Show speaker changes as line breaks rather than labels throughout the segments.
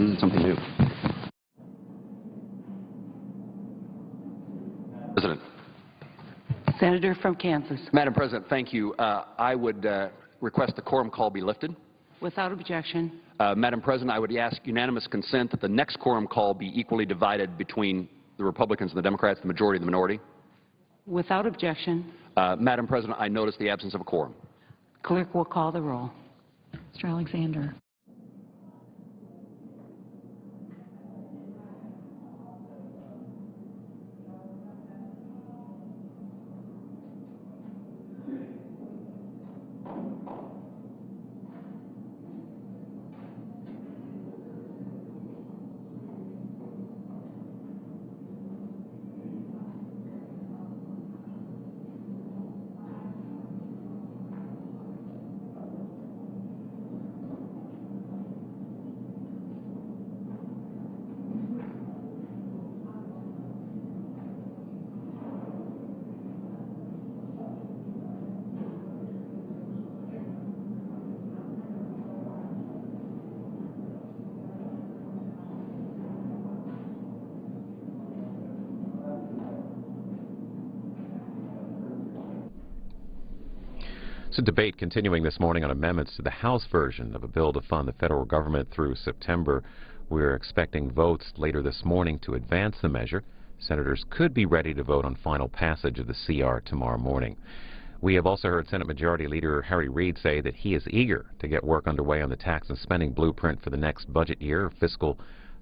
This is something new. President.
Senator from Kansas.
Madam President, thank you. I would request the quorum call be lifted.
Without objection.
Madam President, I would ask unanimous consent that the next quorum call be equally divided between the Republicans and the Democrats, the majority and the minority.
Without objection.
Madam President, I notice the absence of a quorum.
Clerk will call the roll.
Mr. Alexander.
It's a debate continuing this morning on amendments to the House version of a bill to fund the federal government through September. We're expecting votes later this morning to advance the measure. Senators could be ready to vote on final passage of the CR tomorrow morning. We have also heard Senate Majority Leader Harry Reid say that he is eager to get work underway on the tax and spending blueprint for the next budget year, fiscal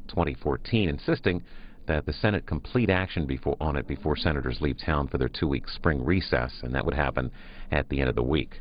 2014, insisting that the Senate complete action on it before senators leave town for their 2-week spring recess, and that would happen at the end of the week.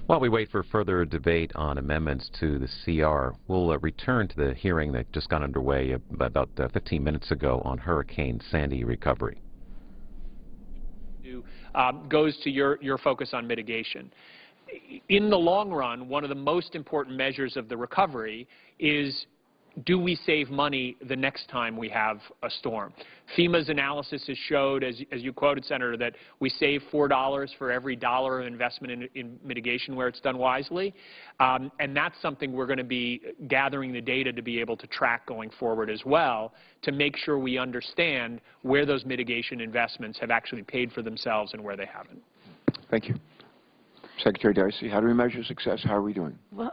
While we wait for further debate on amendments to the CR, we'll return to the hearing that just got underway about 15 minutes ago on Hurricane Sandy recovery.
Goes to your focus on mitigation. In the long run, one of the most important measures of the recovery is, do we save money the next time we have a storm? FEMA's analysis has showed, as you quoted, Senator, that we save $4 for every dollar of investment in mitigation where it's done wisely. And that's something we're going to be gathering the data to be able to track going forward as well, to make sure we understand where those mitigation investments have actually paid for themselves and where they haven't.
Thank you. Secretary Darcy, how do we measure success? How are we doing?
Well,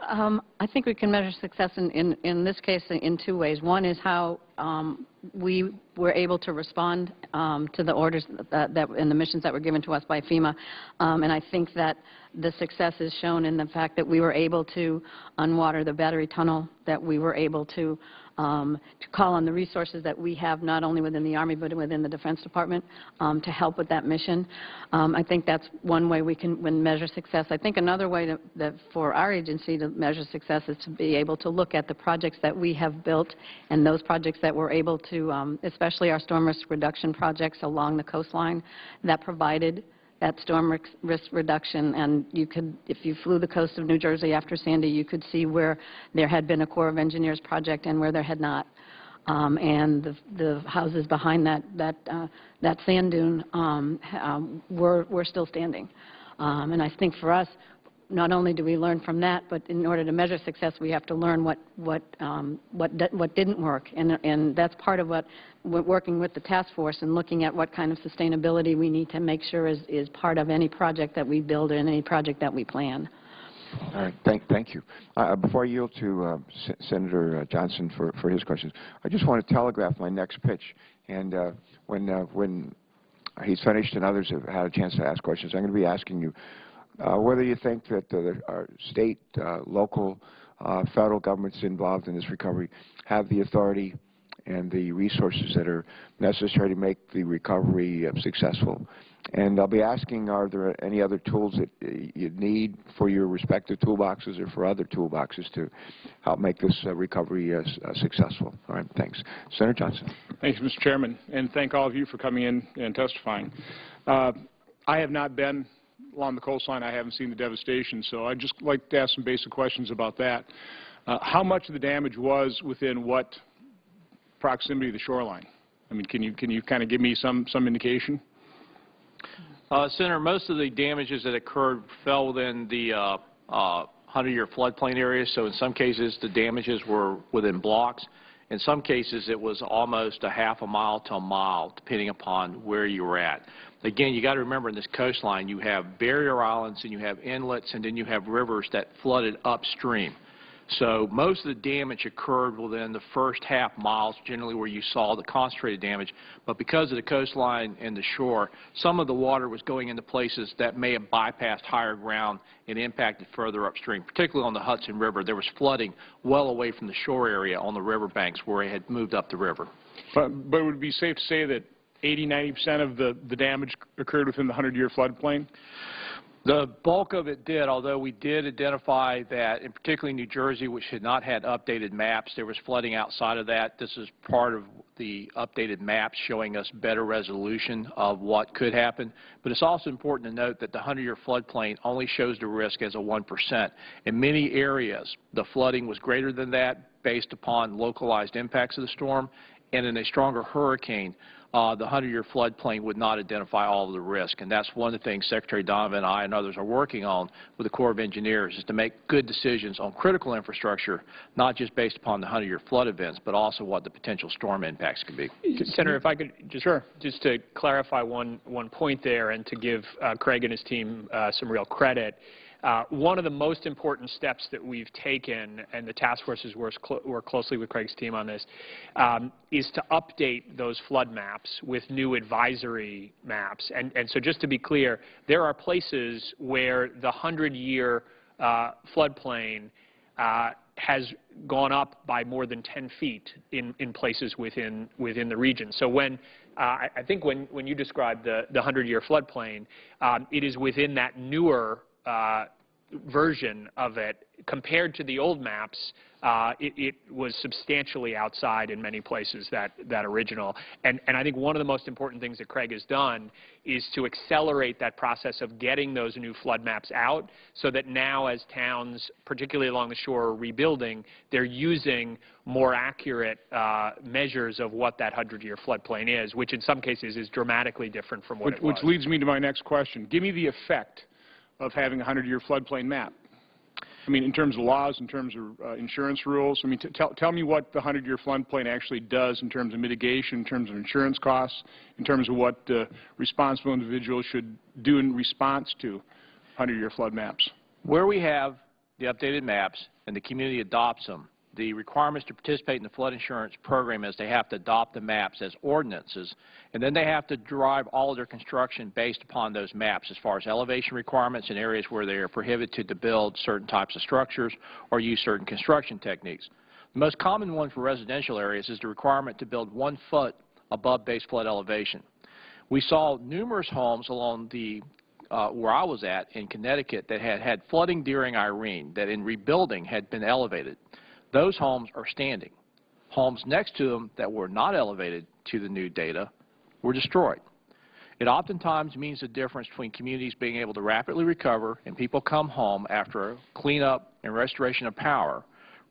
I think we can measure success in this case in 2 ways. One is how we were able to respond to the orders and the missions that were given to us by FEMA. And I think that the success is shown in the fact that we were able to unwater the battery tunnel, that we were able to call on the resources that we have not only within the Army but within the Defense Department to help with that mission. I think that's one way we can measure success. I think another way for our agency to measure success is to be able to look at the projects that we have built and those projects that we're able to, especially our storm risk reduction projects along the coastline that provided that storm risk reduction. And you could, if you flew the coast of New Jersey after Sandy, you could see where there had been a Corps of Engineers project and where there had not. And the houses behind that sand dune were still standing. And I think for us, not only do we learn from that, but in order to measure success, we have to learn what didn't work, and that's part of what working with the task force and looking at what kind of sustainability we need to make sure is part of any project that we build and any project that we plan.
All right, thank you. Before I yield to Senator Johnson for his questions, I just want to telegraph my next pitch. And when he's finished and others have had a chance to ask questions, I'm going to be asking you whether you think that our state, local, federal governments involved in this recovery have the authority and the resources that are necessary to make the recovery successful. And I'll be asking, are there any other tools that you need for your respective toolboxes or for other toolboxes to help make this recovery successful? All right, thanks. Senator Johnson.
Thanks, Mr. Chairman, and thank all of you for coming in and testifying. I have not been along the coastline. I haven't seen the devastation, so I'd just like to ask some basic questions about that. How much of the damage was within what proximity of the shoreline? I mean, can you kind of give me some indication?
Senator, most of the damages that occurred fell within the 100-year floodplain area, so in some cases the damages were within blocks. In some cases it was almost a half a mile to a mile, depending upon where you were at. Again, you got to remember in this coastline you have barrier islands and you have inlets and then you have rivers that flooded upstream. So most of the damage occurred within the first half miles, generally where you saw the concentrated damage. But because of the coastline and the shore, some of the water was going into places that may have bypassed higher ground and impacted further upstream, particularly on the Hudson River. There was flooding well away from the shore area on the riverbanks where it had moved up the river.
But it would be safe to say that 80–90% of the damage occurred within the 100-year floodplain?
The bulk of it did, although we did identify that, in particularly New Jersey, which had not had updated maps, there was flooding outside of that. This is part of the updated maps showing us better resolution of what could happen. But it's also important to note that the 100-year floodplain only shows the risk as a 1%. In many areas, the flooding was greater than that based upon localized impacts of the storm. And in a stronger hurricane, the 100-year floodplain would not identify all of the risk. And that's one of the things Secretary Donovan and I and others are working on with the Corps of Engineers, is to make good decisions on critical infrastructure, not just based upon the 100-year flood events, but also what the potential storm impacts could be.
Senator, if I could just to clarify one point there and to give Craig and his team some real credit. One of the most important steps that we've taken, and the task forces work closely with Craig's team on this, is to update those flood maps with new advisory maps. And so just to be clear, there are places where the 100-year floodplain has gone up by more than 10 feet in places within the region. So when I think when you describe the 100-year floodplain, it is within that newer version of it. Compared to the old maps, it was substantially outside in many places that original. And I think one of the most important things that Craig has done is to accelerate that process of getting those new flood maps out so that now as towns, particularly along the shore, are rebuilding, they're using more accurate measures of what that 100-year floodplain is, which in some cases is dramatically different from what it was.
Which leads me to my next question. Give me the effect of having a 100-year floodplain map. I mean, in terms of laws, in terms of insurance rules. I mean, tell me what the 100-year floodplain actually does in terms of mitigation, in terms of insurance costs, in terms of what responsible individuals should do in response to 100-year flood maps.
Where we have the updated maps and the community adopts them, the requirements to participate in the flood insurance program is they have to adopt the maps as ordinances, and then they have to drive all of their construction based upon those maps as far as elevation requirements in areas where they are prohibited to build certain types of structures or use certain construction techniques. The most common one for residential areas is the requirement to build 1 foot above base flood elevation. We saw numerous homes along the where I was at in Connecticut that had flooding during Irene that in rebuilding had been elevated. Those homes are standing. Homes next to them that were not elevated to the new data were destroyed. It oftentimes means the difference between communities being able to rapidly recover and people come home after a cleanup and restoration of power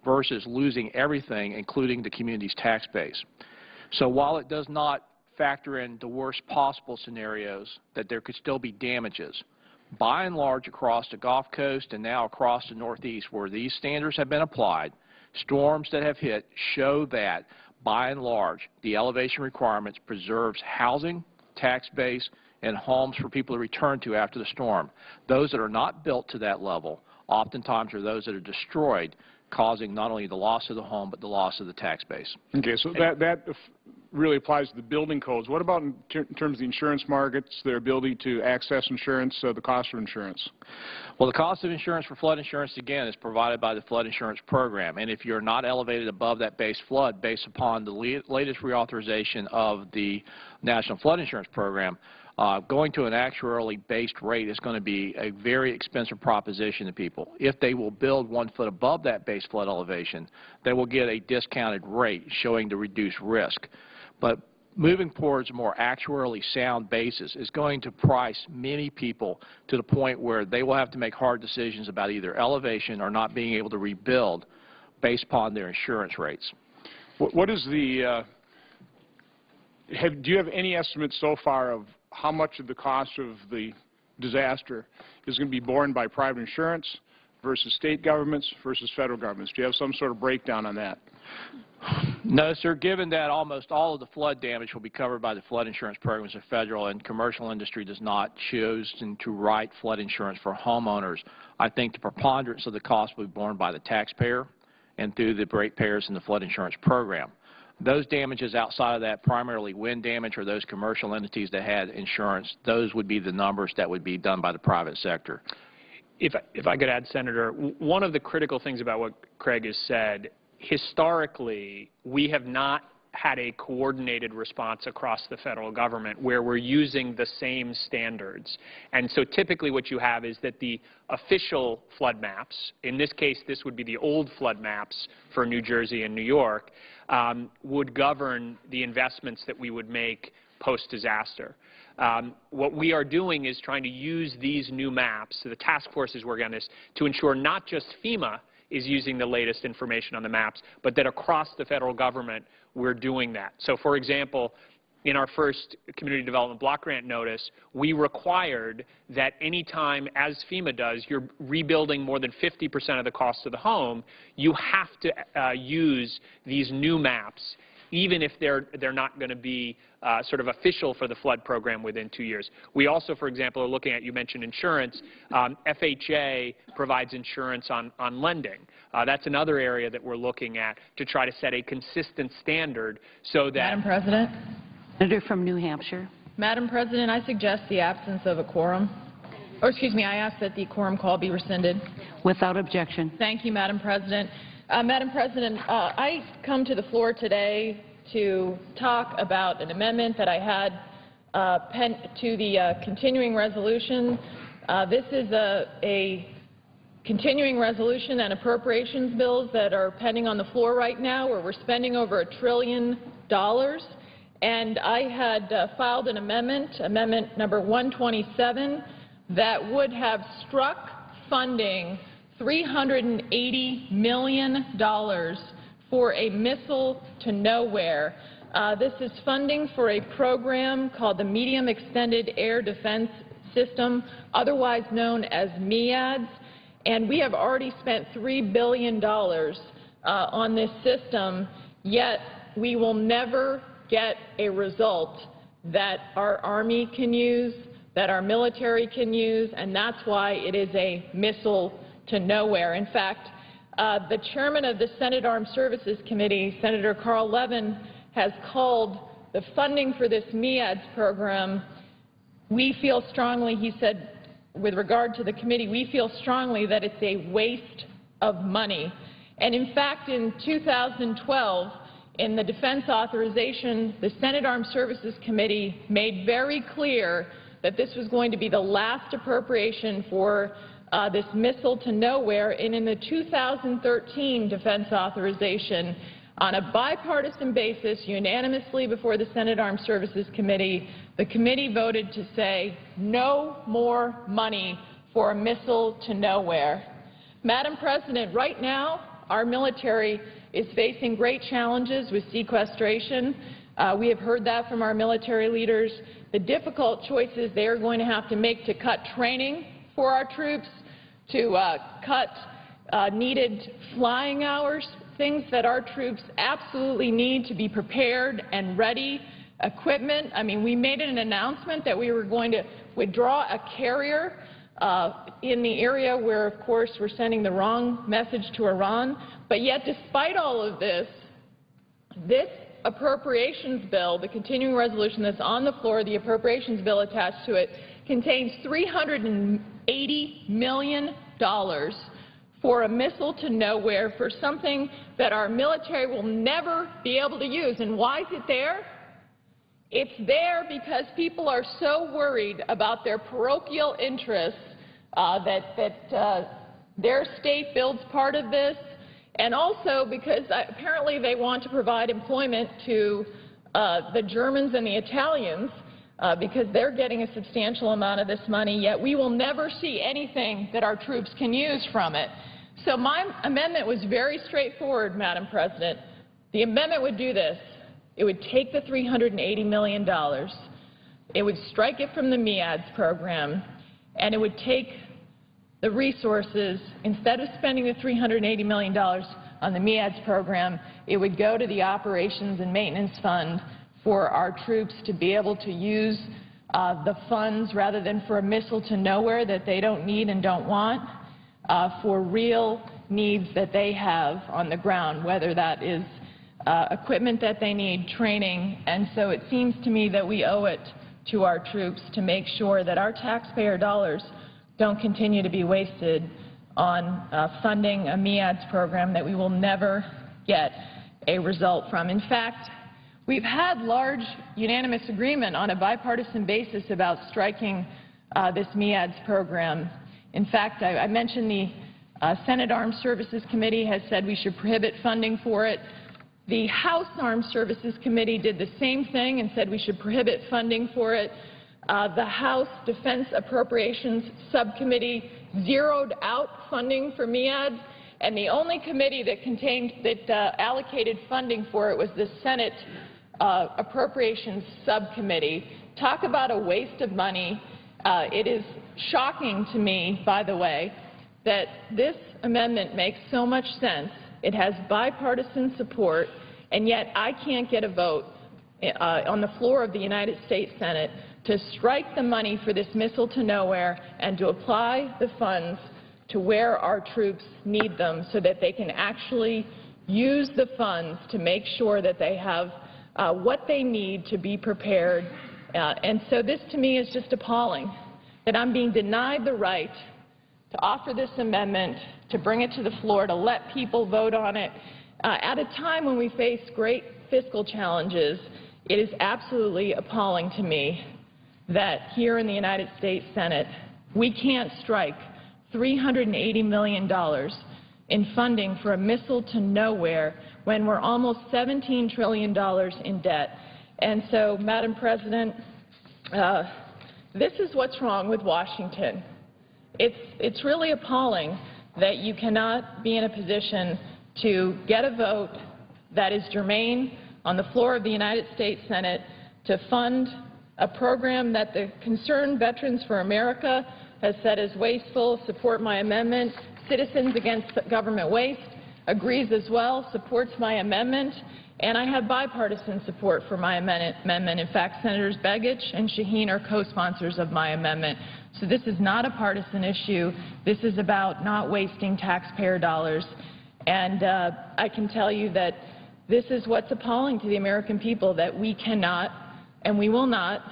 versus losing everything, including the community's tax base. So while it does not factor in the worst possible scenarios that there could still be damages, by and large across the Gulf Coast and now across the Northeast where these standards have been applied, storms that have hit show that, by and large, the elevation requirements preserves housing, tax base, and homes for people to return to after the storm. Those that are not built to that level oftentimes are those that are destroyed, causing not only the loss of the home but the loss of the tax base.
Okay, so really applies to the building codes. What about in terms of the insurance markets, their ability to access insurance, the cost of insurance?
Well, the cost of insurance for flood insurance, again, is provided by the flood insurance program. And if you're not elevated above that base flood based upon the latest reauthorization of the National Flood Insurance Program, going to an actuarially based rate is going to be a very expensive proposition to people. If they will build 1 foot above that base flood elevation, they will get a discounted rate showing the reduced risk. But moving towards a more actuarially sound basis is going to price many people to the point where they will have to make hard decisions about either elevation or not being able to rebuild based upon their insurance rates.
What is the do you have any estimate so far of how much of the cost of the disaster is going to be borne by private insurance versus state governments versus federal governments? Do you have some sort of breakdown on that?
No, sir. Given that almost all of the flood damage will be covered by the flood insurance programs of federal and commercial industry does not choose to write flood insurance for homeowners, I think the preponderance of the cost will be borne by the taxpayer and through the ratepayers in the flood insurance program. Those damages outside of that, primarily wind damage or those commercial entities that had insurance, those would be the numbers that would be done by the private sector.
If I could add, Senator, one of the critical things about what Craig has said, historically, we have not had a coordinated response across the federal government where we're using the same standards. And so typically what you have is that the official flood maps, in this case this would be the old flood maps for New Jersey and New York, would govern the investments that we would make post-disaster. What we are doing is trying to use these new maps, so the task force is working on this, to ensure not just FEMA is using the latest information on the maps, but that across the federal government we're doing that. So, for example, in our first community development block grant notice, we required that any time, as FEMA does, you're rebuilding more than 50% of the cost of the home, you have to use these new maps, even if they're not going to be sort of official for the flood program within 2 years. We also, for example, are looking at, you mentioned insurance, FHA provides insurance on lending. That's another area that we're looking at to try to set a consistent standard so that—
Madam President?
Senator from New Hampshire.
Madam President, I suggest the absence of a quorum. Or, excuse me, I ask that the quorum call be rescinded.
Without objection.
Thank you, Madam President. Madam President, I come to the floor today to talk about an amendment that I had to the continuing resolution. This is a continuing resolution and appropriations bills that are pending on the floor right now, where we're spending over $1 trillion. And I had filed an amendment, Amendment number 127, that would have struck funding $380 million for a missile to nowhere. This is funding for a program called the Medium Extended Air Defense System, otherwise known as MEADS, and we have already spent $3 billion on this system, yet we will never get a result that our Army can use, that our military can use, and that's why it is a missile to nowhere. In fact, the chairman of the Senate Armed Services Committee, Senator Carl Levin, has called the funding for this MEADS program, we feel strongly, he said, with regard to the committee, we feel strongly that it's a waste of money. And in fact, in 2012, in the defense authorization, the Senate Armed Services Committee made very clear that this was going to be the last appropriation for this missile to nowhere, and in the 2013 defense authorization, on a bipartisan basis, unanimously before the Senate Armed Services Committee, the committee voted to say no more money for a missile to nowhere. Madam President, right now, our military is facing great challenges with sequestration. We have heard that from our military leaders. The difficult choices they are going to have to make to cut training for our troops, to cut needed flying hours, things that our troops absolutely need to be prepared and ready, equipment. I mean, we made an announcement that we were going to withdraw a carrier in the area where, of course, we're sending the wrong message to Iran. But yet, despite all of this, this appropriations bill, the continuing resolution that's on the floor, the appropriations bill attached to it, contains $380 million for a missile to nowhere for something that our military will never be able to use. And why is it there? It's there because people are so worried about their parochial interests that their state builds part of this, and also because apparently they want to provide employment to the Germans and the Italians because they're getting a substantial amount of this money, yet we will never see anything that our troops can use from it. So my amendment was very straightforward, Madam President. The amendment would do this. It would take the $380 million, it would strike it from the MEADS program, and it would take the resources, instead of spending the $380 million on the MEADS program, it would go to the Operations and Maintenance Fund for our troops to be able to use the funds rather than for a missile to nowhere that they don't need and don't want, for real needs that they have on the ground, whether that is equipment that they need, training. And so it seems to me that we owe it to our troops to make sure that our taxpayer dollars don't continue to be wasted on funding a MEADS program that we will never get a result from. In fact, we've had large unanimous agreement on a bipartisan basis about striking this MEADS program. In fact, I mentioned the Senate Armed Services Committee has said we should prohibit funding for it. The House Armed Services Committee did the same thing and said we should prohibit funding for it. The House Defense Appropriations Subcommittee zeroed out funding for MEADS, and the only committee that allocated funding for it was the Senate Appropriations Subcommittee. Talk about a waste of money. It is shocking to me, by the way, that this amendment makes so much sense. It has bipartisan support, and yet I can't get a vote on the floor of the United States Senate to strike the money for this missile to nowhere and to apply the funds to where our troops need them so that they can actually use the funds to make sure that they have what they need to be prepared. And so this to me is just appalling, that I'm being denied the right to offer this amendment, to bring it to the floor, to let people vote on it. At a time when we face great fiscal challenges, it is absolutely appalling to me that here in the United States Senate, we can't strike $380 million in funding for a missile to nowhere when we're almost $17 trillion in debt. And so, Madam President, this is what's wrong with Washington. It's really appalling that you cannot be in a position to get a vote that is germane on the floor of the United States Senate to fund a program that the Concerned Veterans for America has said is wasteful. Support my amendment. Citizens Against Government Waste agrees as well, supports my amendment, and I have bipartisan support for my amendment. In fact, Senators Begich and Shaheen are co-sponsors of my amendment. So this is not a partisan issue. This is about not wasting taxpayer dollars. And I can tell you that this is what's appalling to the American people, that we cannot and we will not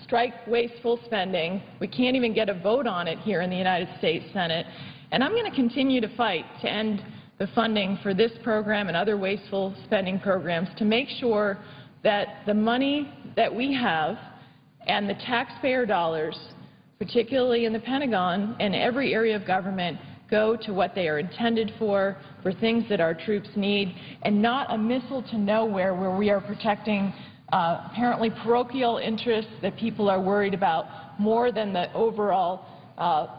strike wasteful spending. We can't even get a vote on it here in the United States Senate. And I'm going to continue to fight to end the funding for this program and other wasteful spending programs to make sure that the money that we have and the taxpayer dollars, particularly in the Pentagon and every area of government, go to what they are intended for things that our troops need, and not a missile to nowhere where we are protecting apparently parochial interests that people are worried about more than the overall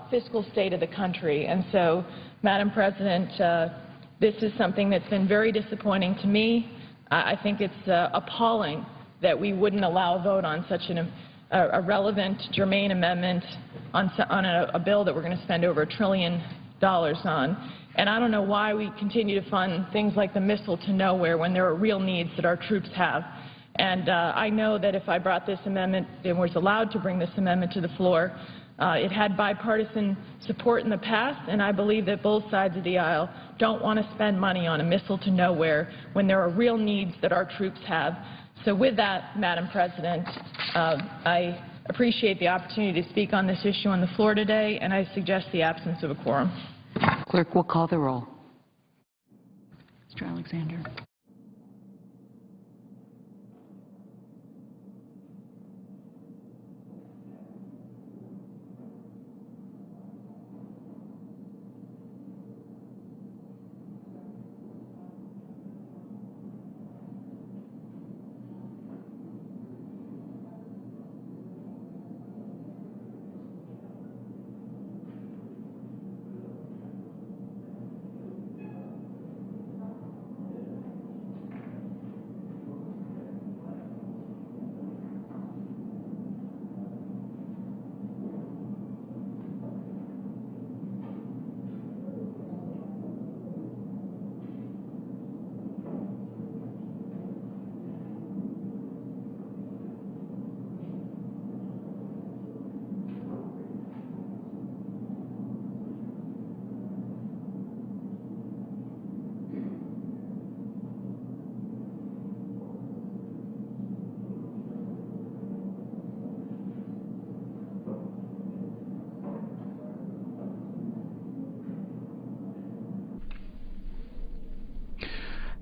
fiscal state of the country. And so, Madam President, this is something that's been very disappointing to me. I think it's appalling that we wouldn't allow a vote on such a relevant, germane amendment on a bill that we're going to spend over $1 trillion on. And I don't know why we continue to fund things like the missile to nowhere when there are real needs that our troops have. And I know that if I brought this amendment and was allowed to bring this amendment to the floor, It had bipartisan support in the past, and I believe that both sides of the aisle don't want to spend money on a missile to nowhere when there are real needs that our troops have. So with that, Madam President, I appreciate the opportunity to speak on this issue on the floor today, and I suggest the absence of a quorum.
Clerk will call the roll. Mr. Alexander.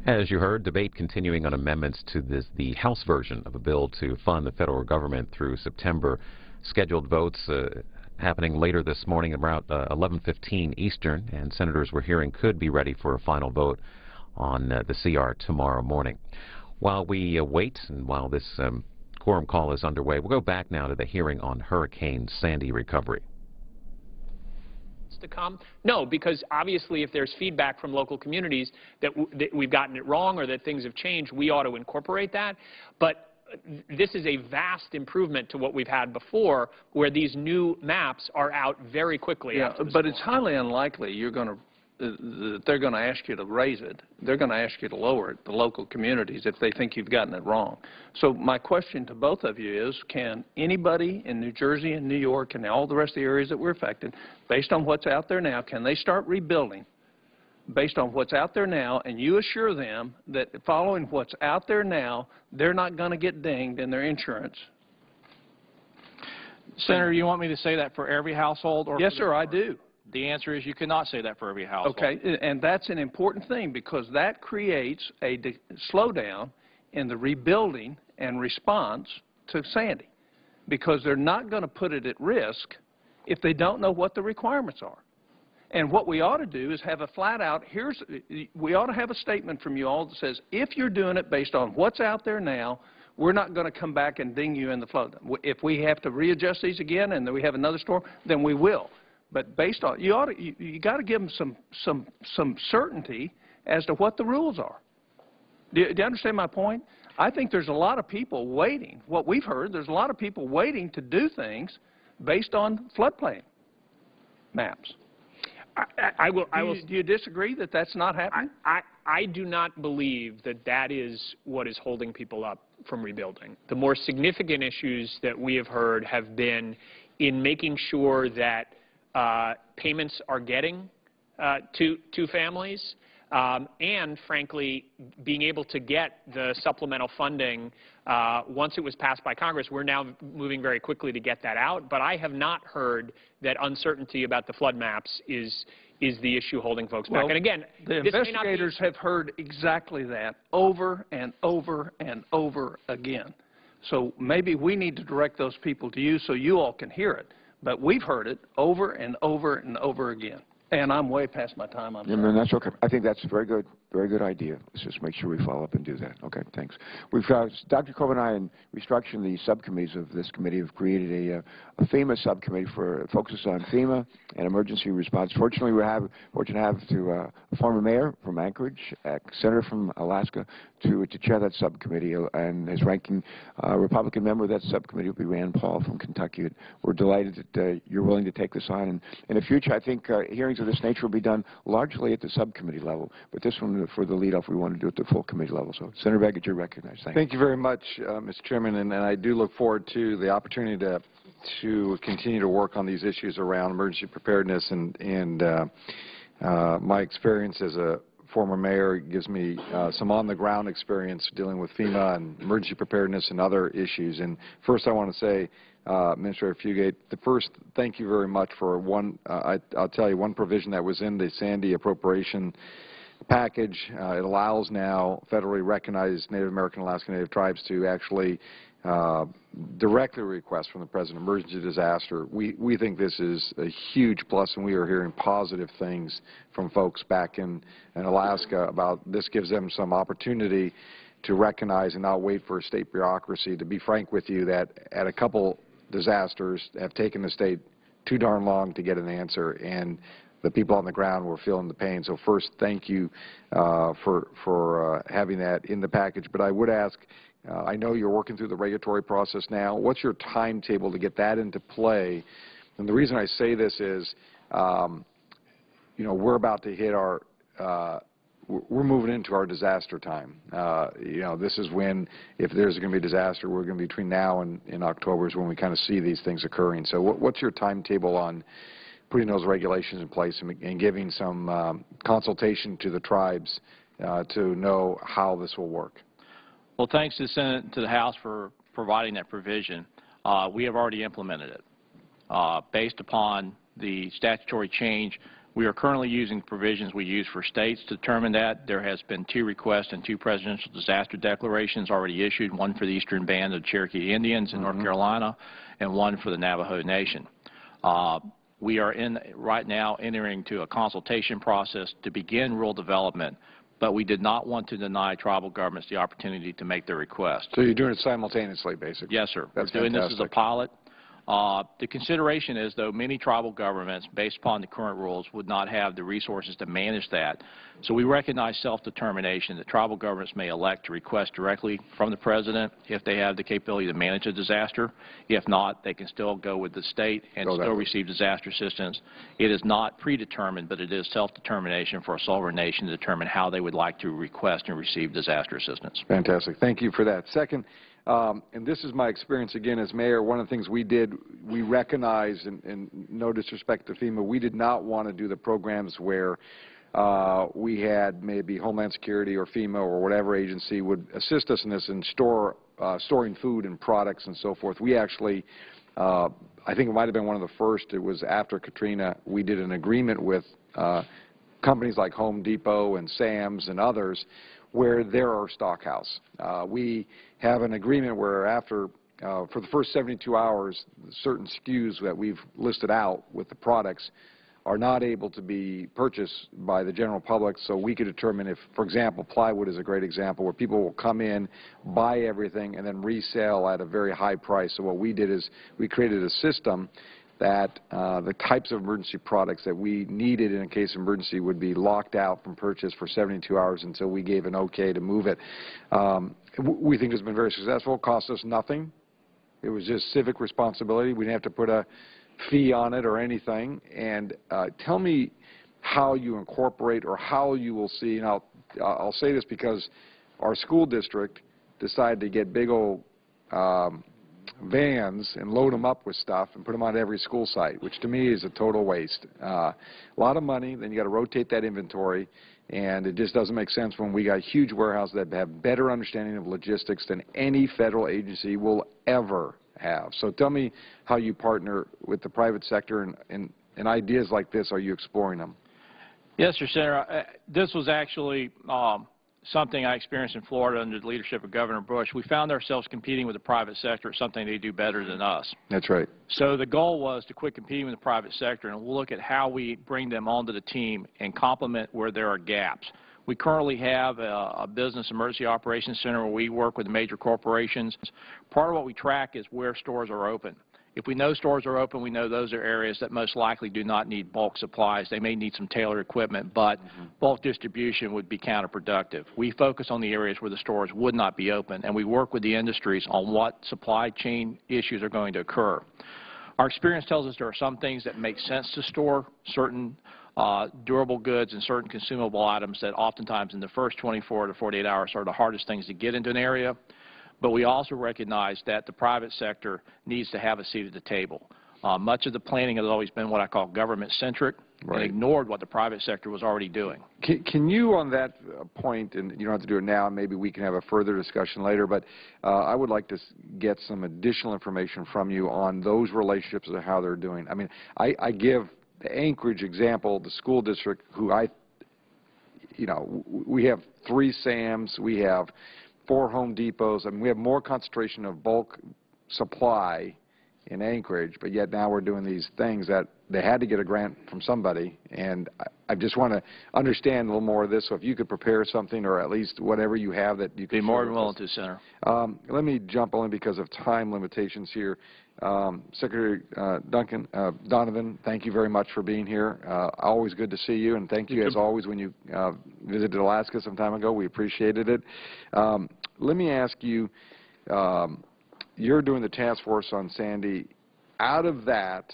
As you heard, debate continuing on amendments to the House version of a bill to fund the federal government through September. Scheduled votes happening later this morning at around 11:15 Eastern, and senators we're hearing could be ready for a final vote on the CR tomorrow morning. While we wait and while this quorum call is underway, we'll go back now to the hearing on Hurricane Sandy recovery.
To come? No, because obviously if there's feedback from local communities that we've gotten it wrong or that things have changed, we ought to incorporate that. But this is a vast improvement to what we've had before, where these new maps are out very quickly.
Yeah, but it's highly unlikely you're going to they're going to ask you to raise it. They're going to ask you to lower it, the local communities, if they think you've gotten it wrong. So my question to both of you is, can anybody in New Jersey and New York and all the rest of the areas that were affected, based on what's out there now, can they start rebuilding based on what's out there now, and you assure them that following what's out there now, they're not going to get dinged in their insurance?
Senator, you want me to say that for every household? Or
yes, sir, I do.
The answer is you cannot say that for every household.
Okay, and that's an important thing because that creates a slowdown in the rebuilding and response to Sandy, because they're not going to put it at risk if they don't know what the requirements are. And what we ought to do is have a flat-out, we ought to have a statement from you all that says, if you're doing it based on what's out there now, we're not going to come back and ding you in the flood. If we have to readjust these again and then we have another storm, then we will. But based on, you got to give them some certainty as to what the rules are. Do you understand my point? I think there's a lot of people waiting. What we've heard, there's a lot of people waiting to do things based on floodplain maps. Do you disagree that that's not happening?
I do not believe that that is what is holding people up from rebuilding. The more significant issues that we have heard have been in making sure that payments are getting to families, and, frankly, being able to get the supplemental funding once it was passed by Congress. We're now moving very quickly to get that out, but I have not heard that uncertainty about the flood maps is the issue holding folks back. And again,
the investigators have heard exactly that over and over and over again. So maybe we need to direct those people to you so you all can hear it. But we've heard it over and over and over again. And I'm way past my time. I'm sorry.
That's okay. I think that's a very good idea. Let's just make sure we follow up and do that. Okay, thanks. We've Dr. Cohen and I, in restructuring the subcommittees of this committee, have created a FEMA subcommittee for focuses on FEMA and emergency response. Fortunately, we're fortunate to have a former mayor from Anchorage, a senator from Alaska, to chair that subcommittee, and his ranking Republican member of that subcommittee will be Rand Paul from Kentucky. We're delighted that you're willing to take this on. And in the future, I think hearings of this nature will be done largely at the subcommittee level, but this one, for the lead-off, we want to do it at the full committee level. So, Senator Baggett, you're recognized.
Thank you very much, Mr. Chairman, and I do look forward to the opportunity to to continue to work on these issues around emergency preparedness, and my experience as a former mayor gives me some on-the-ground experience dealing with FEMA and emergency preparedness and other issues. And first I want to say, Administrator Fugate, thank you very much for I'll tell you, one provision that was in the Sandy appropriation package. It allows now federally recognized Native American and Alaska Native tribes to actually directly request from the President emergency disaster. We think this is a huge plus, and we are hearing positive things from folks back in Alaska about this. Gives them some opportunity to recognize and not wait for a state bureaucracy. To be frank with you, that at a couple disasters have taken the state too darn long to get an answer, and the people on the ground were feeling the pain. So first, thank you for having that in the package. But I would ask, I know you're working through the regulatory process now. What's your timetable to get that into play? And the reason I say this is, we're about to hit our, we're moving into our disaster time. This is when, if there's going to be a disaster, we're going to be between now and in October is when we kind of see these things occurring. So what's your timetable on putting those regulations in place and giving some consultation to the tribes to know how this will work?
Well, thanks to the Senate and to the House for providing that provision. We have already implemented it. Based upon the statutory change, we are currently using provisions we use for states to determine that. There has been 2 requests and 2 presidential disaster declarations already issued, one for the Eastern Band of Cherokee Indians in North Carolina and one for the Navajo Nation. We are right now entering into a consultation process to begin rule development, but we did not want to deny tribal governments the opportunity to make their request.
So you're doing it simultaneously, basically?
Yes, sir.
That's
We're doing
fantastic.
this as a pilot. The consideration is, though, many tribal governments, based upon the current rules, would not have the resources to manage that. So we recognize self-determination that tribal governments may elect to request directly from the President if they have the capability to manage a disaster. If not, they can still go with the state and still receive disaster assistance. It is not predetermined, but it is self-determination for a sovereign nation to determine how they would like to request and receive disaster assistance.
Fantastic. Thank you for that. Second, and this is my experience again as mayor, one of the things we did, we recognized, and no disrespect to FEMA, we did not want to do the programs where we had maybe Homeland Security or FEMA or whatever agency would assist us in this and storing food and products and so forth. We actually, I think it might have been one of the first, it was after Katrina, we did an agreement with companies like Home Depot and Sam's and others where they're our stockhouse. We have an agreement where after, for the first 72 hours, certain SKUs that we've listed out with the products are not able to be purchased by the general public, so we could determine if, for example, plywood is a great example where people will come in, buy everything, and then resell at a very high price. So what we did is we created a system that the types of emergency products that we needed in a case of emergency would be locked out from purchase for 72 hours until we gave an okay to move it. We think it's been very successful. It cost us nothing. It was just civic responsibility. We didn't have to put a fee on it or anything. And tell me how you incorporate or how you will see, and I'll say this because our school district decided to get big old vans and load them up with stuff and put them on every school site, which to me is a total waste. A lot of money, then you got to rotate that inventory, and it just doesn't make sense when we got huge warehouses that have better understanding of logistics than any federal agency will ever have. So tell me how you partner with the private sector and ideas like this, are you exploring them?
Yes, sir, Senator. This was actually something I experienced in Florida under the leadership of Governor Bush. We found ourselves competing with the private sector at something they do better than us.
That's right.
So the goal was to quit competing with the private sector and look at how we bring them onto the team and complement where there are gaps. We currently have a business emergency operations center where we work with major corporations. Part of what we track is where stores are open. If we know stores are open, we know those are areas that most likely do not need bulk supplies. They may need some tailored equipment, but bulk distribution would be counterproductive. We focus on the areas where the stores would not be open, and we work with the industries on what supply chain issues are going to occur. Our experience tells us there are some things that make sense to store, certain durable goods and certain consumable items that oftentimes in the first 24 to 48 hours are the hardest things to get into an area. but we also recognize that the private sector needs to have a seat at the table. Much of the planning has always been what I call government-centric, and ignored what the private sector was already doing.
Can you, on that point, and you don't have to do it now, maybe we can have a further discussion later, but I would like to get some additional information from you on those relationships and how they're doing. I mean, I give the Anchorage example, the school district, who we have 3 SAMs, we have 4 Home Depots, I mean, we have more concentration of bulk supply in Anchorage, but yet now we're doing these things that they had to get a grant from somebody, and I just want to understand a little more of this, so if you could prepare something, or at least whatever you have that you could.
Be more than willing to, Senator.
Let me jump only because of time limitations here. Secretary Donovan, thank you very much for being here. Always good to see you, and thank you as always when you visited Alaska some time ago. We appreciated it. Let me ask you, you're doing the task force on Sandy. Out of that,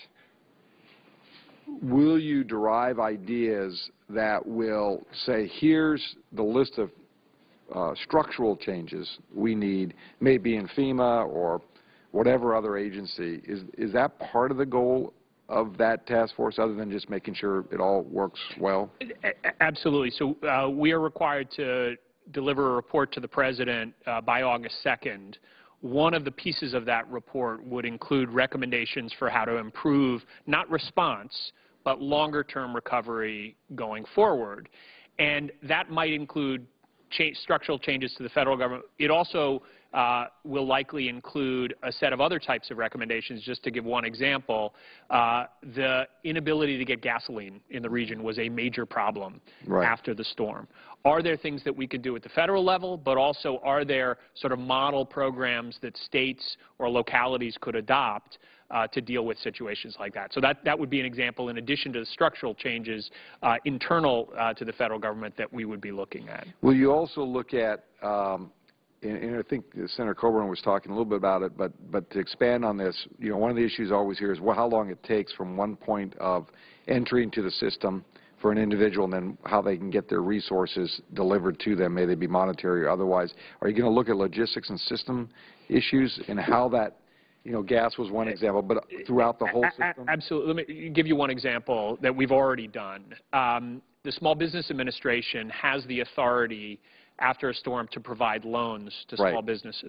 will you derive ideas that will say, here's the list of structural changes we need, maybe in FEMA or whatever other agency? Is that part of the goal of that task force, other than just making sure it all works well?
Absolutely. So we are required to deliver a report to the President by August 2nd. One of the pieces of that report would include recommendations for how to improve, not response, but longer-term recovery going forward. And that might include structural changes to the federal government. It also will likely include a set of other types of recommendations. Just to give one example, the inability to get gasoline in the region was a major problem after the storm. Are there things that we could do at the federal level, but also are there sort of model programs that states or localities could adopt to deal with situations like that? So that would be an example, in addition to the structural changes internal to the federal government, that we would be looking at.
Will you also look at, and I think Senator Coburn was talking a little bit about it, but to expand on this, one of the issues always here is how long it takes from one point of entry into the system for an individual, and then how they can get their resources delivered to them, may they be monetary or otherwise. Are you going to look at logistics and system issues and how that, gas was one example, but throughout the whole system?
Absolutely. Let me give you one example that we've already done. The Small Business Administration has the authority after a storm to provide loans to small businesses.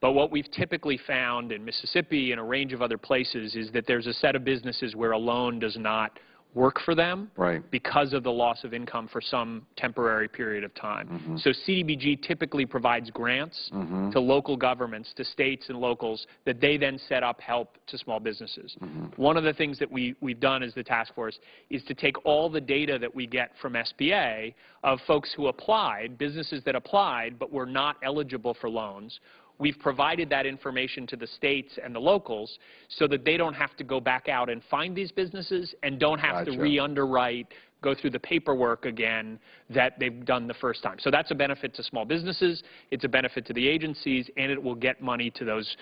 But what we've typically found in Mississippi and a range of other places is that there's a set of businesses where a loan does not work for them because of the loss of income for some temporary period of time. So CDBG typically provides grants to local governments, to states and locals, that they then set up help to small businesses. One of the things that we've done as the task force is to take all the data that we get from SBA of folks who applied, businesses that applied but were not eligible for loans. We've provided that information to the states and the locals so that they don't have to go back out and find these businesses and don't have to re-underwrite, go through the paperwork again that they've done the first time. So that's a benefit to small businesses, it's a benefit to the agencies, and it will get money to those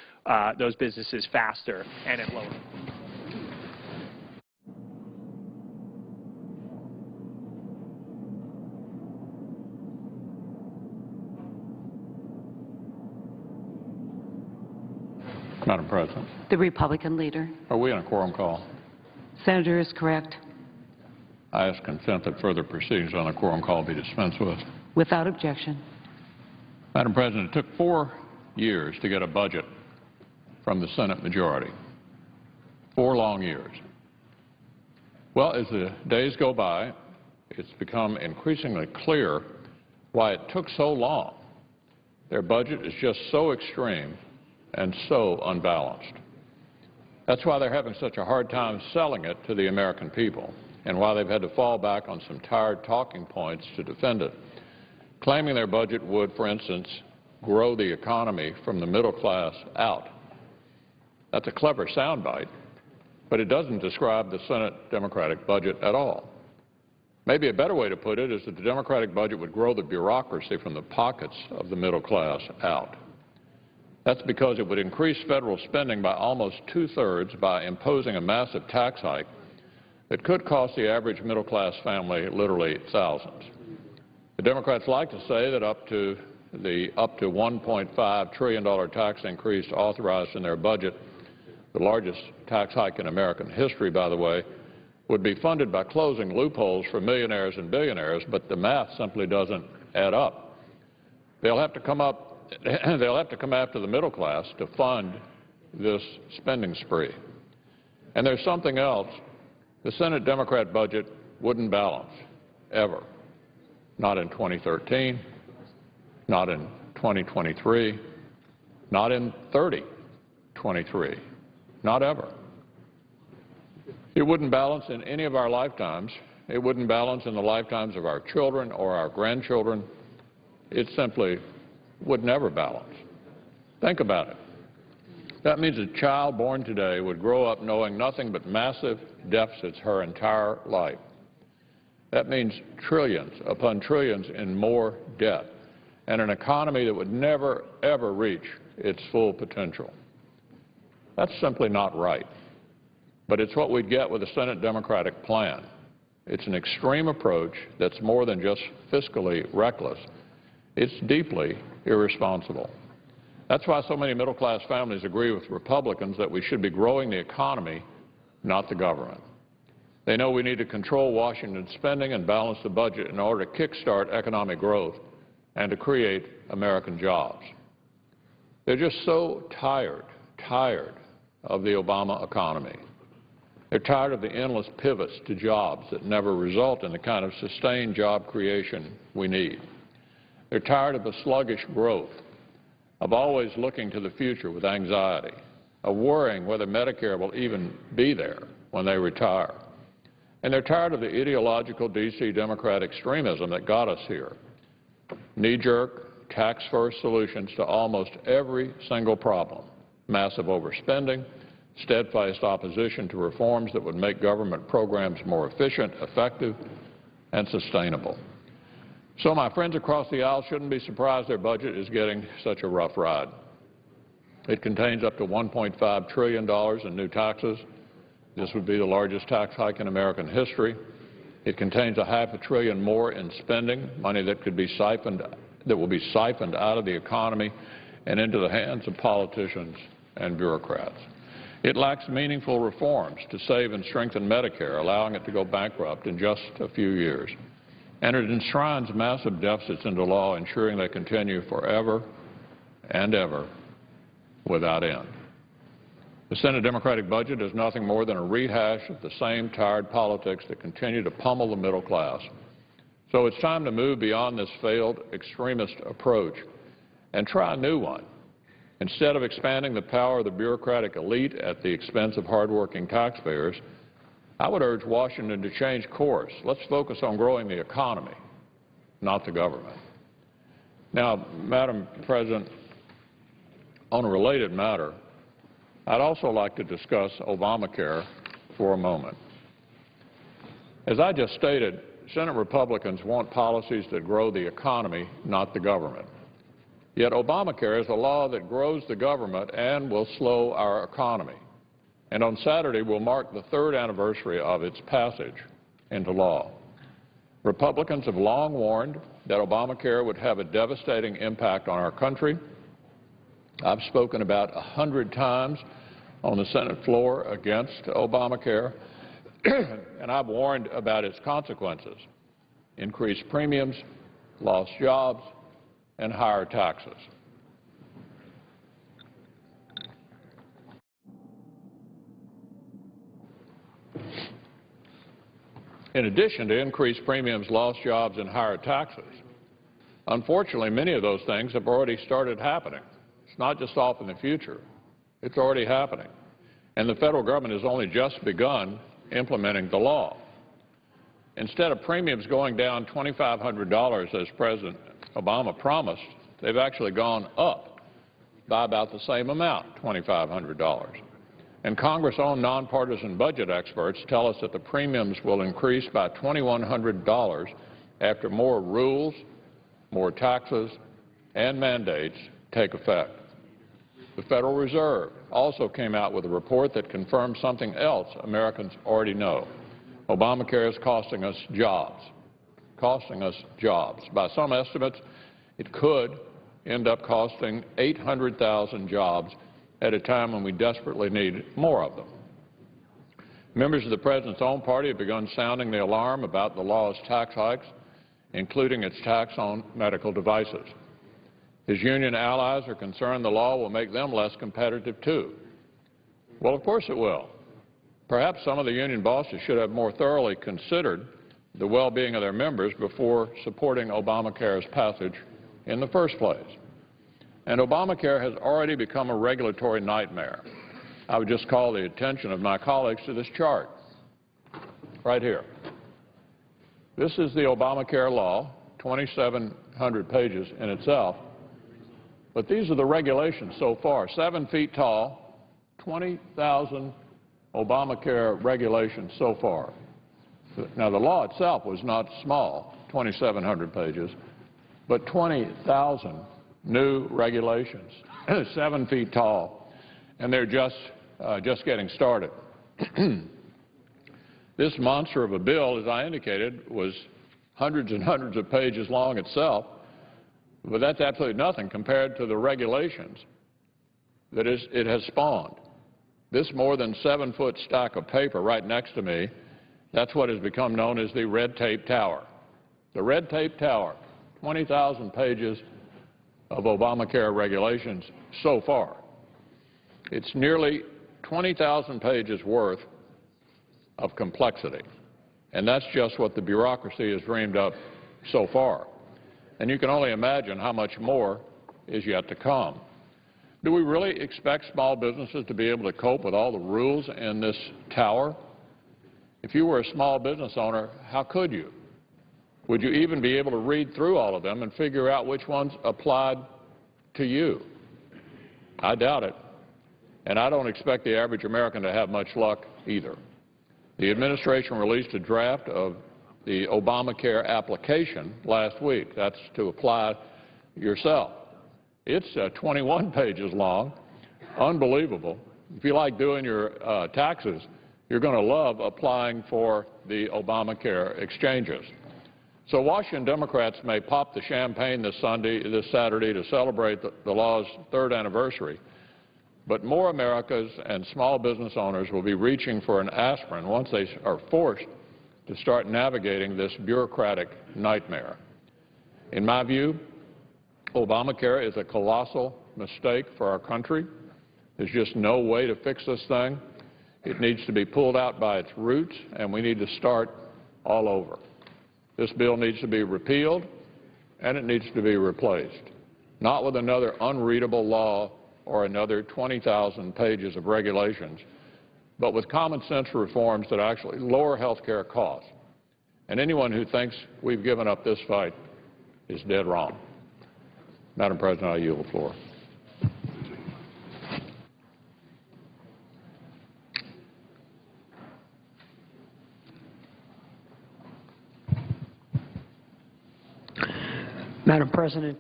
businesses faster and at lower.
Madam President.
The Republican leader.
Are we on a quorum call?
Senator is correct.
I ask consent that further proceedings on the quorum call be dispensed with.
Without objection.
Madam President, it took 4 years to get a budget from the Senate majority. 4 long years. Well, as the days go by, it's become increasingly clear why it took so long. Their budget is just so extreme and so unbalanced. That's why they're having such a hard time selling it to the American people, and why they've had to fall back on some tired talking points to defend it, claiming their budget would, for instance, grow the economy from the middle class out. That's a clever soundbite, but it doesn't describe the Senate Democratic budget at all. Maybe a better way to put it is that the Democratic budget would grow the bureaucracy from the pockets of the middle class out. That's because it would increase federal spending by almost 2/3 by imposing a massive tax hike that could cost the average middle-class family literally thousands. The Democrats like to say that up to the up to $1.5 trillion tax increase authorized in their budget, the largest tax hike in American history, by the way, would be funded by closing loopholes for millionaires and billionaires, but the math simply doesn't add up. They'll have to come after the middle class to fund this spending spree. And there's something else. The Senate Democrat budget wouldn't balance, ever. Not in 2013, not in 2023, not in 2023, not ever. It wouldn't balance in any of our lifetimes. It wouldn't balance in the lifetimes of our children or our grandchildren. It simply would never balance. Think about it. That means a child born today would grow up knowing nothing but massive deficits her entire life. That means trillions upon trillions in more debt and an economy that would never, ever reach its full potential. That's simply not right. But it's what we'd get with a Senate Democratic plan. It's an extreme approach that's more than just fiscally reckless. It's deeply irresponsible. That's why so many middle-class families agree with Republicans that we should be growing the economy, not the government. They know we need to control Washington's spending and balance the budget in order to kickstart economic growth and to create American jobs. They're just so tired of the Obama economy. They're tired of the endless pivots to jobs that never result in the kind of sustained job creation we need. They're tired of the sluggish growth, of always looking to the future with anxiety, of worrying whether Medicare will even be there when they retire. And they're tired of the ideological D.C. Democrat extremism that got us here. Knee-jerk, tax-first solutions to almost every single problem. Massive overspending, steadfast opposition to reforms that would make government programs more efficient, effective, and sustainable. So my friends across the aisle shouldn't be surprised their budget is getting such a rough ride. It contains up to $1.5 trillion in new taxes. This would be the largest tax hike in American history. It contains $500 billion more in spending, money that will be siphoned out of the economy and into the hands of politicians and bureaucrats. It lacks meaningful reforms to save and strengthen Medicare, allowing it to go bankrupt in just a few years. And it enshrines massive deficits into law, ensuring they continue forever and ever without end. The Senate Democratic budget is nothing more than a rehash of the same tired politics that continue to pummel the middle class. So it's time to move beyond this failed extremist approach and try a new one. Instead of expanding the power of the bureaucratic elite at the expense of hardworking taxpayers, I would urge Washington to change course. Let's focus on growing the economy, not the government. Now, Madam President, on a related matter, I'd also like to discuss Obamacare for a moment. As I just stated, Senate Republicans want policies that grow the economy, not the government. Yet Obamacare is a law that grows the government and will slow our economy. And on Saturday will mark the 3rd anniversary of its passage into law. Republicans have long warned that Obamacare would have a devastating impact on our country. I've spoken about 100 times on the Senate floor against Obamacare, and I've warned about its consequences: increased premiums, lost jobs, and higher taxes. In addition to increased premiums, lost jobs, and higher taxes, unfortunately, many of those things have already started happening. It's not just off in the future. It's already happening. And the federal government has only just begun implementing the law. Instead of premiums going down $2,500, as President Obama promised, they've actually gone up by about the same amount, $2,500. And Congress-owned nonpartisan budget experts tell us that the premiums will increase by $2,100 after more rules, more taxes, and mandates take effect. The Federal Reserve also came out with a report that confirms something else Americans already know. Obamacare is costing us jobs. By some estimates, it could end up costing 800,000 jobs at a time when we desperately need more of them. Members of the President's own party have begun sounding the alarm about the law's tax hikes, including its tax on medical devices. His union allies are concerned the law will make them less competitive, too. Well, of course it will. Perhaps some of the union bosses should have more thoroughly considered the well-being of their members before supporting Obamacare's passage in the first place. And Obamacare has already become a regulatory nightmare. I would just call the attention of my colleagues to this chart right here. This is the Obamacare law, 2,700 pages in itself. But these are the regulations so far, 7 feet tall, 20,000 Obamacare regulations so far. Now, the law itself was not small, 2,700 pages, but 20,000 new regulations, 7 feet tall, and they're just getting started. This monster of a bill, as I indicated, was hundreds and hundreds of pages long itself, but that's absolutely nothing compared to the regulations that it has spawned. This more than 7-foot stack of paper right next to me, that's what has become known as the red tape tower. The red tape tower, 20,000 pages of Obamacare regulations so far. It's nearly 20,000 pages worth of complexity, and that's just what the bureaucracy has dreamed up so far. And you can only imagine how much more is yet to come. Do we really expect small businesses to be able to cope with all the rules in this tower? If you were a small business owner, how could you? Would you even be able to read through all of them and figure out which ones applied to you? I doubt it. And I don't expect the average American to have much luck either. The administration released a draft of the Obamacare application last week. That's to apply yourself. It's 21 pages long. Unbelievable. If you like doing your taxes, you're going to love applying for the Obamacare exchanges. So Washington Democrats may pop the champagne this Saturday to celebrate the law's 3rd anniversary, but more Americans and small business owners will be reaching for an aspirin once they are forced to start navigating this bureaucratic nightmare. In my view, Obamacare is a colossal mistake for our country. There's just no way to fix this thing. It needs to be pulled out by its roots, and we need to start all over. This bill needs to be repealed, and it needs to be replaced, not with another unreadable law or another 20,000 pages of regulations, but with common sense reforms that actually lower health care costs. And anyone who thinks we've given up this fight is dead wrong. Madam President, I yield the floor.
Madam President,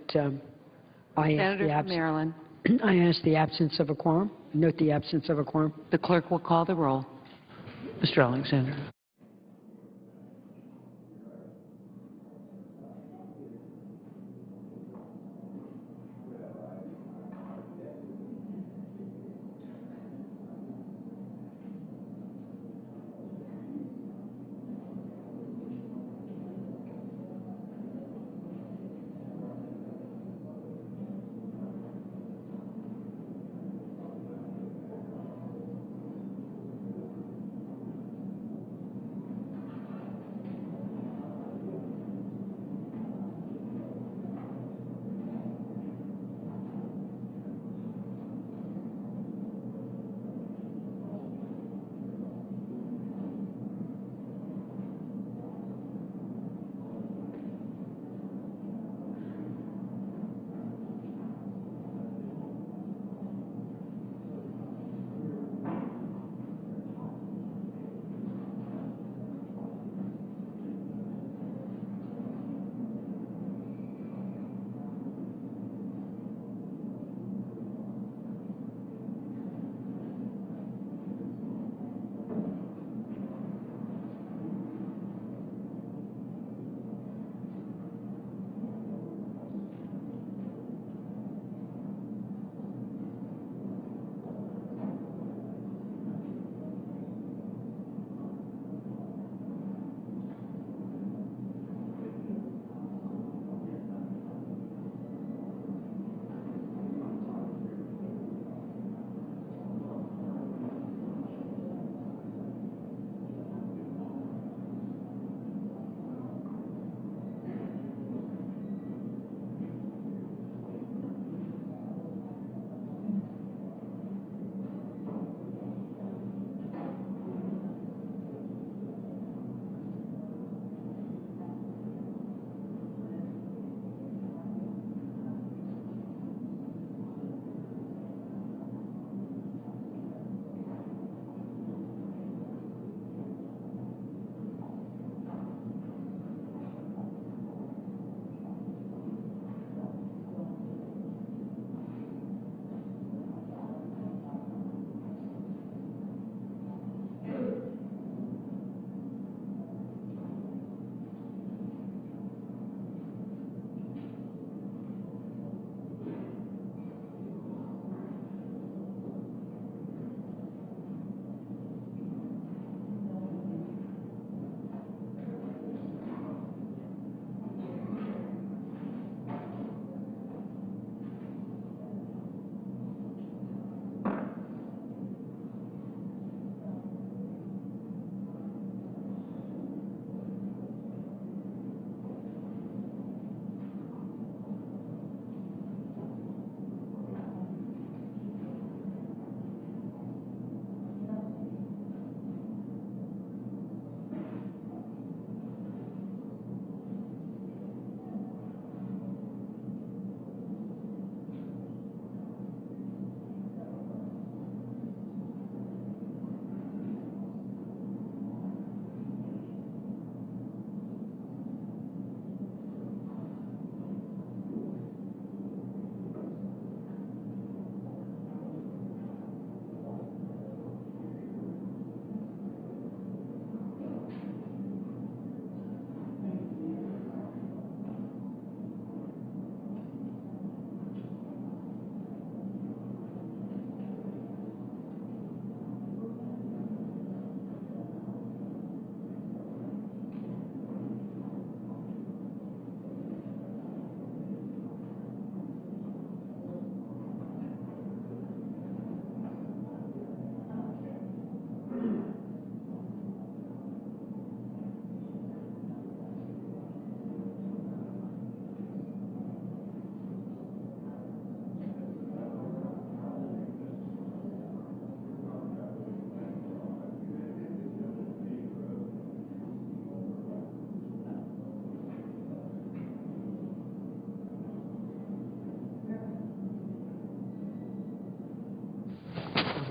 I
Senator from Maryland.
ask the absence of a quorum. Note the absence of a quorum.
The clerk will call the roll. Mr. Alexander.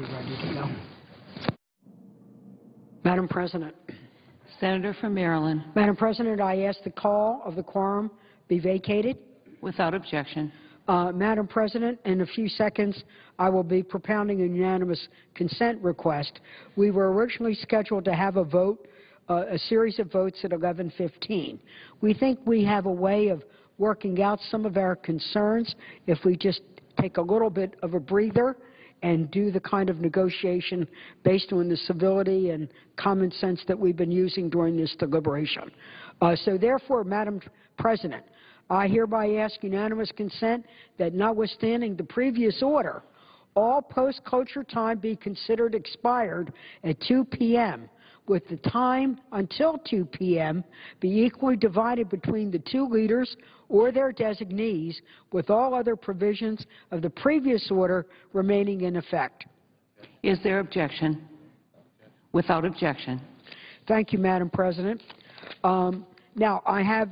be ready to go. Madam President.
Senator from Maryland.
Madam President, I ask the call of the quorum be vacated.
Without objection.
Madam President, in a few seconds, I will be propounding a unanimous consent request. We were originally scheduled to have a vote, a series of votes at 11:15. We think we have a way of working out some of our concerns if we just take a little bit of a breather and do the kind of negotiation based on the civility and common sense that we've been using during this deliberation. So therefore, Madam President, I hereby ask unanimous consent that notwithstanding the previous order, all post-cloture time be considered expired at 2 p.m., with the time until 2 p.m. be equally divided between the two leaders or their designees, with all other provisions of the previous order remaining in effect.
Is there objection? Without objection.
Thank you, Madam President. Now, I have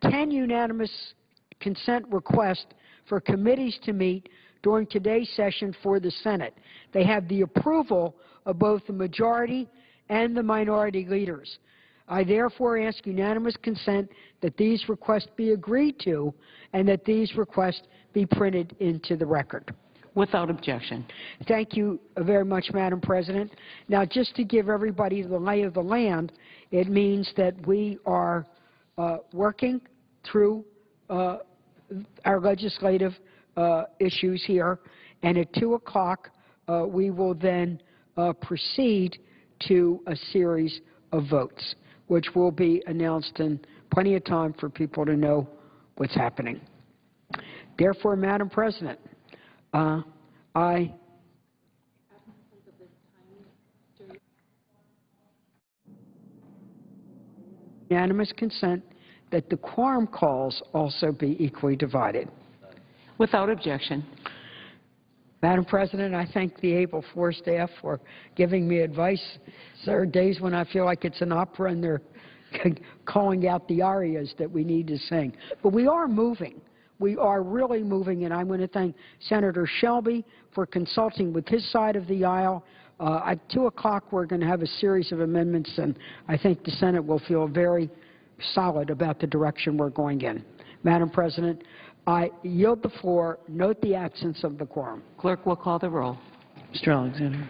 10 unanimous consent requests for committees to meet during today's session for the Senate. They have the approval of both the majority and the minority leaders. I therefore ask unanimous consent that these requests be agreed to and that these requests be printed into the record.
Without objection.
Thank you very much, Madam President. Now, just to give everybody the lay of the land, it means that we are working through our legislative issues here, and at 2 o'clock we will then proceed to a series of votes, which will be announced in plenty of time for people to know what's happening. Therefore, Madam President, I unanimous consent that the quorum calls also be equally divided.
Without objection.
Madam President, I thank the able floor staff for giving me advice. There are days when I feel like it's an opera and they're calling out the arias that we need to sing. But we are moving. We are really moving, and I want to thank Senator Shelby for consulting with his side of the aisle. At 2 o'clock, we're going to have a series of amendments, and I think the Senate will feel very solid about the direction we're going in. Madam President, I yield the floor. Note the absence of the quorum.
Clerk will call the roll.
Mr. Alexander.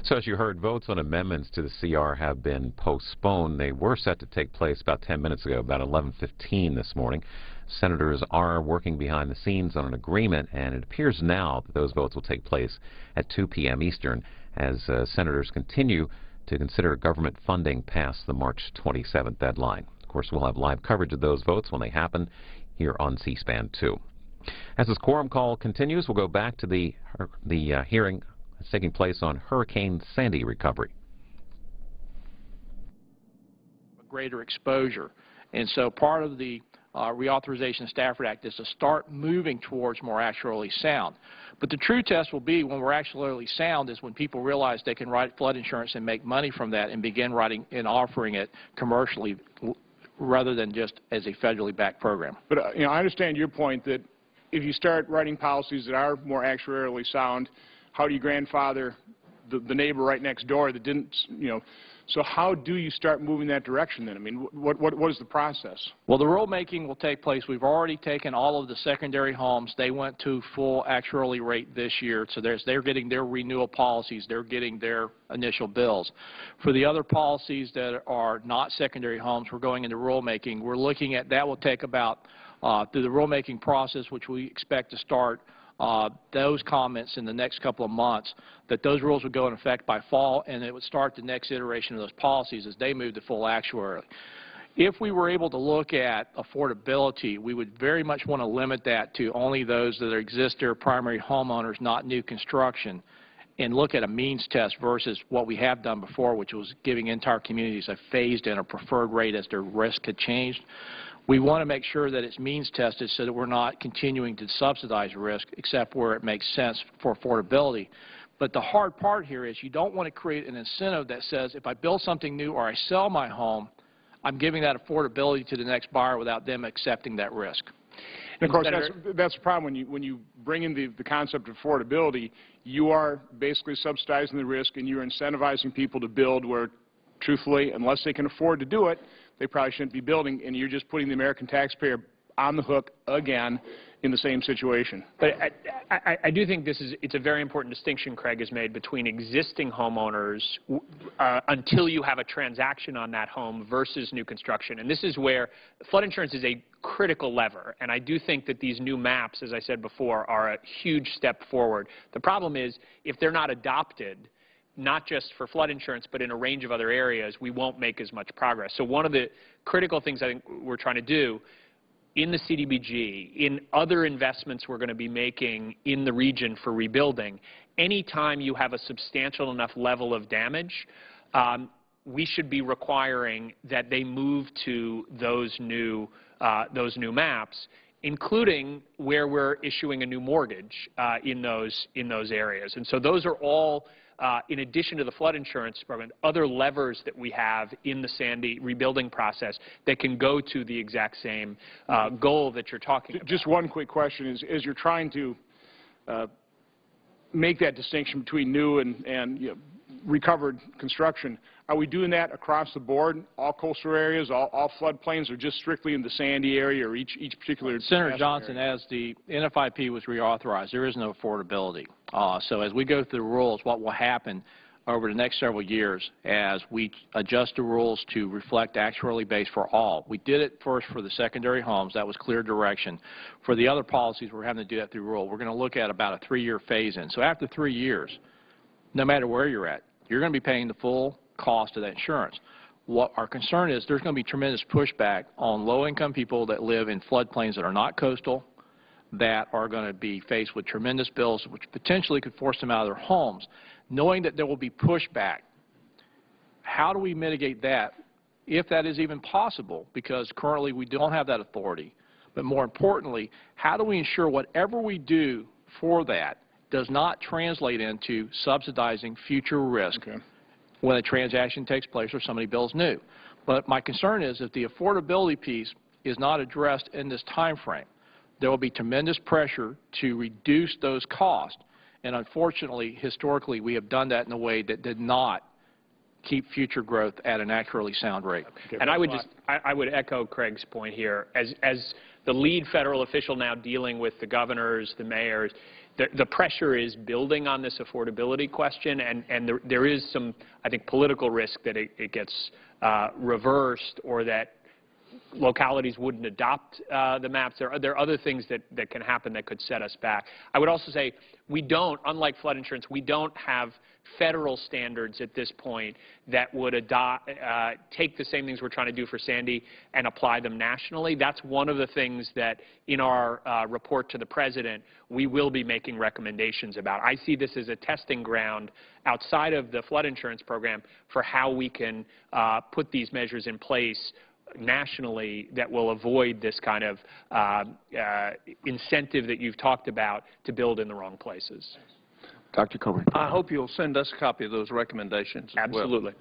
So as you heard, votes on amendments to the CR have been postponed. They were set to take place about 10 minutes ago, about 11:15 this morning. Senators are working behind the scenes on an agreement, and it appears now that those votes will take place at 2 p.m. Eastern as senators continue to consider government funding past the March 27th deadline. Of course, we'll have live coverage of those votes when they happen here on C-SPAN 2. As this quorum call continues, we'll go back to the hearing that's taking place on Hurricane Sandy recovery.
Greater exposure. And so part of the Reauthorization of Stafford Act is to start moving towards more actuarially sound. But the true test will be when we're actuarially sound is when people realize they can write flood insurance and make money from that and begin writing and offering it commercially rather than just as a federally backed program. But
I understand your point that if you start writing policies that are more actuarially sound, how do you grandfather the neighbor right next door that didn't, so how do you start moving that direction then? I mean, what is the process?
Well, the rulemaking will take place. We've already taken all of the secondary homes. They went to full actuarially rate this year, so they're getting their renewal policies. They're getting their initial bills. For the other policies that are not secondary homes, we're going into rulemaking. We're looking at that will take about, through the rulemaking process, which we expect to start those comments in the next couple of months, that those rules would go in effect by fall, and it would start the next iteration of those policies as they move to full actuary. If we were able to look at affordability, we would very much want to limit that to only those that exist there, primary homeowners, not new construction, and look at a means test versus what we have done before, which was giving entire communities a phased-in or preferred rate as their risk had changed. We want to make sure that it's means tested so that we're not continuing to subsidize risk except where it makes sense for affordability. But the hard part here is you don't want to create an incentive that says if I build something new or I sell my home, I'm giving that affordability to the next buyer without them accepting that risk.
And of course, that's the problem. When you bring in the concept of affordability, you are basically subsidizing the risk and you're incentivizing people to build where, truthfully, unless they can afford to do it, they probably shouldn't be building, and you're just putting the American taxpayer on the hook again in the same situation.
But I do think it's a very important distinction Craig has made between existing homeowners until you have a transaction on that home versus new construction. And this is where flood insurance is a critical lever. And I do think that these new maps, as I said before, are a huge step forward. The problem is if they're not adopted, not just for flood insurance, but in a range of other areas, we won't make as much progress. So one of the critical things I think we're trying to do in the CDBG, in other investments we're going to be making in the region for rebuilding, anytime you have a substantial enough level of damage, we should be requiring that they move to those new maps, including where we're issuing a new mortgage in those areas. And so those are all in addition to the flood insurance program, other levers that we have in the Sandy rebuilding process that can go to the exact same goal that you're talking about.
Just one quick question is, as you're trying to make that distinction between new and recovered construction, are we doing that across the board, all coastal areas, all floodplains, or just strictly in the Sandy area or each particular?
Senator Johnson, as the NFIP was reauthorized, there is no affordability. So as we go through the rules, what will happen over the next several years as we adjust the rules to reflect actuarially based for all. We did it first for the secondary homes. That was clear direction. For the other policies, we're having to do that through rule. We're going to look at about a 3-year phase-in. So after 3 years, no matter where you're at, you're going to be paying the full cost of that insurance. What our concern is, there's going to be tremendous pushback on low-income people that live in floodplains that are not coastal, that are going to be faced with tremendous bills, which potentially could force them out of their homes. Knowing that there will be pushback, how do we mitigate that, if that is even possible? Because currently we don't have that authority. But more importantly, how do we ensure whatever we do for that does not translate into subsidizing future risk when a transaction takes place or somebody builds new? But my concern is if the affordability piece is not addressed in this time frame, there will be tremendous pressure to reduce those costs. And unfortunately, historically, we have done that in a way that did not keep future growth at an actually sound rate.
And I would echo Craig's point here. As the lead federal official now dealing with the governors, the mayors, the pressure is building on this affordability question, and there is some, I think, political risk that it gets reversed or that localities wouldn't adopt the maps. There are other things that can happen that could set us back. I would also say we don't, unlike flood insurance, we don't have federal standards at this point that would take the same things we're trying to do for Sandy and apply them nationally. That's one of the things that in our report to the President we will be making recommendations about. I see this as a testing ground outside of the flood insurance program for how we can put these measures in place nationally that will avoid this kind of incentive that you've talked about to build in the wrong places.
Dr. Coburn.
I hope you'll send us a copy of those recommendations as well.
Absolutely.